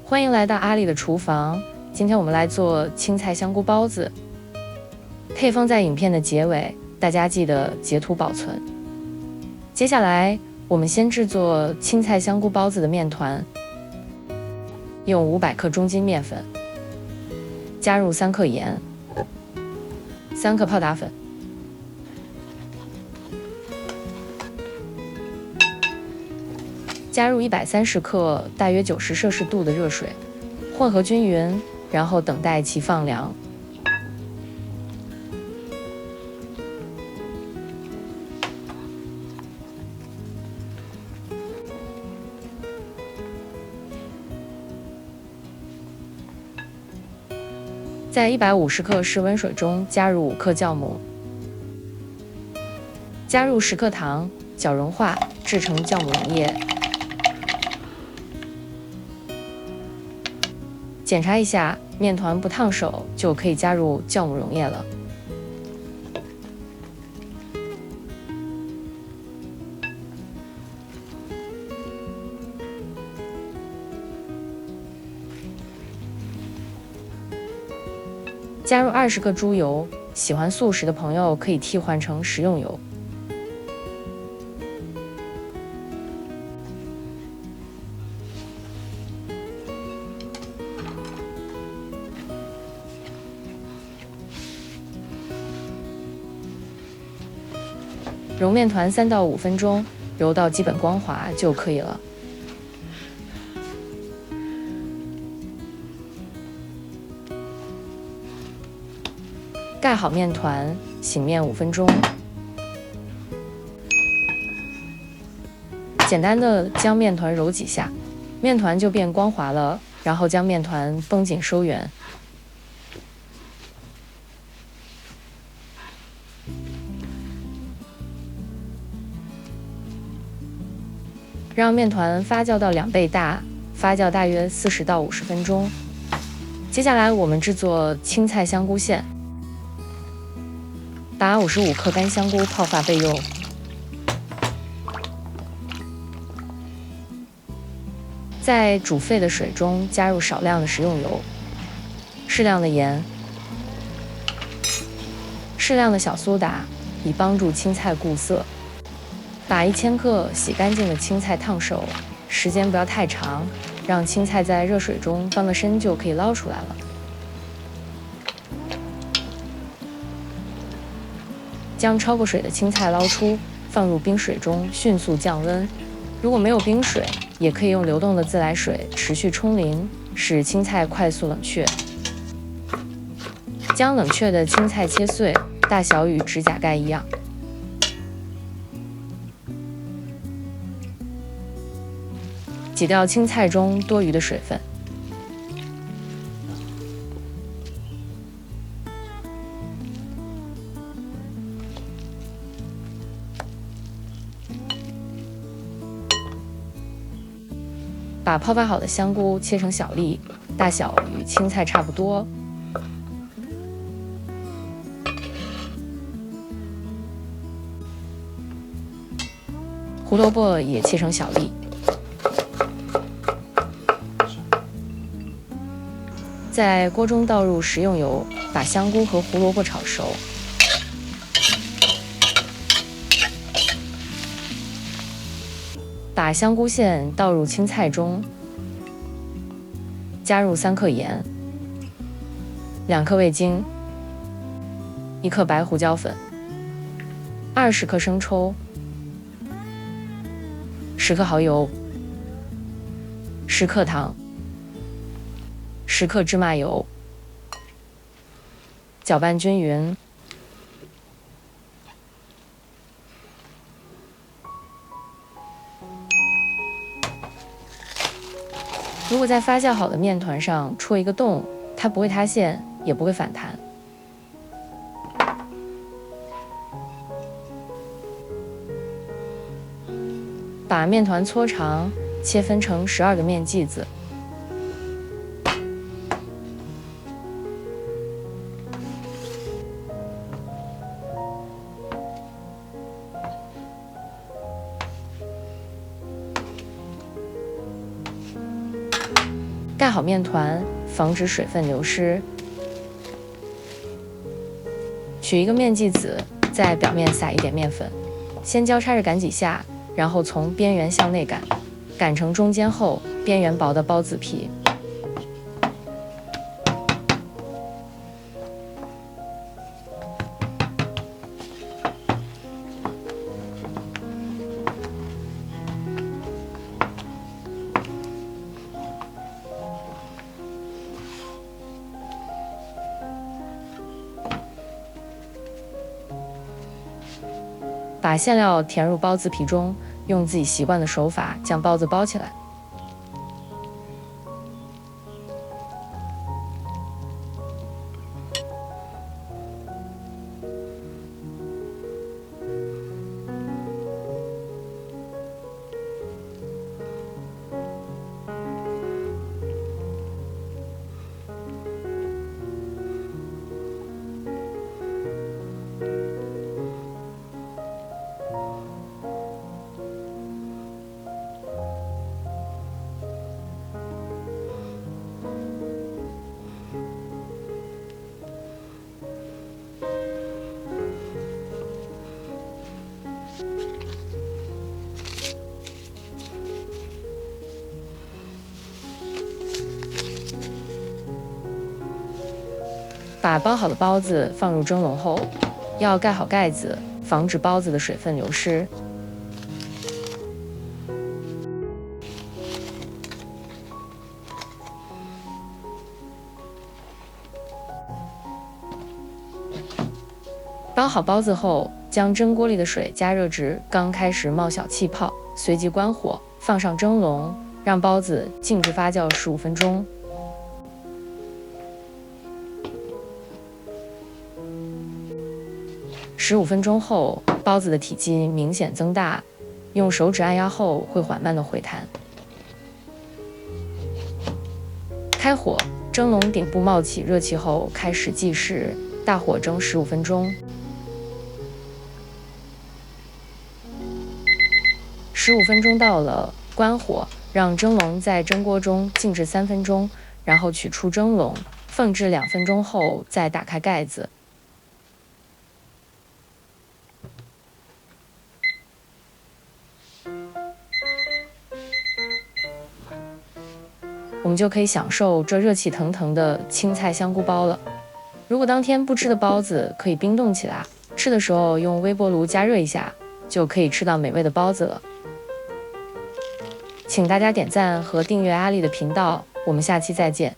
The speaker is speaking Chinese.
欢迎来到阿里的厨房。今天我们来做青菜香菇包子，配方在影片的结尾，大家记得截图保存。接下来我们先制作青菜香菇包子的面团，用500克中筋面粉，加入3克盐、3克泡打粉，加入130克大约90摄氏度的热水，混合均匀，然后等待其放凉。在150克室温水中加入5克酵母，加入10克糖，搅融化，制成酵母溶液。检查一下面团不烫手，就可以加入酵母溶液了。加入20克猪油，喜欢素食的朋友可以替换成食用油。揉面团3到5分钟，揉到基本光滑就可以了。盖好面团，醒面5分钟。简单的将面团揉几下，面团就变光滑了，然后将面团绷紧收圆。让面团发酵到2倍大，发酵大约40到50分钟。接下来我们制作青菜香菇馅，把55克干香菇泡发备用，在煮沸的水中加入少量的食用油、适量的盐、适量的小苏打，以帮助青菜固色。把1000克洗干净的青菜烫熟，时间不要太长，让青菜在热水中翻个身就可以捞出来了。将焯过水的青菜捞出，放入冰水中迅速降温。如果没有冰水，也可以用流动的自来水持续冲淋，使青菜快速冷却。将冷却的青菜切碎，大小与指甲盖一样。挤掉青菜中多余的水分，把泡发好的香菇切成小粒，大小与青菜差不多。胡萝卜也切成小粒。在锅中倒入食用油，把香菇和胡萝卜炒熟。把香菇馅倒入青菜中，加入3克盐、2克味精、1克白胡椒粉、20克生抽、10克蚝油、10克糖、10克芝麻油，搅拌均匀。如果在发酵好的面团上戳一个洞，它不会塌陷，也不会反弹。把面团搓长，切分成12个面剂子。盖好面团，防止水分流失。取一个面剂子，在表面撒一点面粉，先交叉着擀几下，然后从边缘向内擀，擀成中间厚、边缘薄的包子皮。把馅料填入包子皮中，用自己习惯的手法将包子包起来。把包好的包子放入蒸笼后，要盖好盖子，防止包子的水分流失。包好包子后，将蒸锅里的水加热至刚开始冒小气泡，随即关火，放上蒸笼，让包子静置发酵15分钟。15分钟后，包子的体积明显增大，用手指按压后会缓慢的回弹。开火，蒸笼顶部冒起热气后开始计时，大火蒸15分钟。15分钟到了，关火，让蒸笼在蒸锅中静置3分钟，然后取出蒸笼，放置2分钟后再打开盖子。我们就可以享受这热气腾腾的青菜香菇包了。如果当天不吃的包子，可以冰冻起来，吃的时候用微波炉加热一下，就可以吃到美味的包子了。请大家点赞和订阅阿丽的频道，我们下期再见。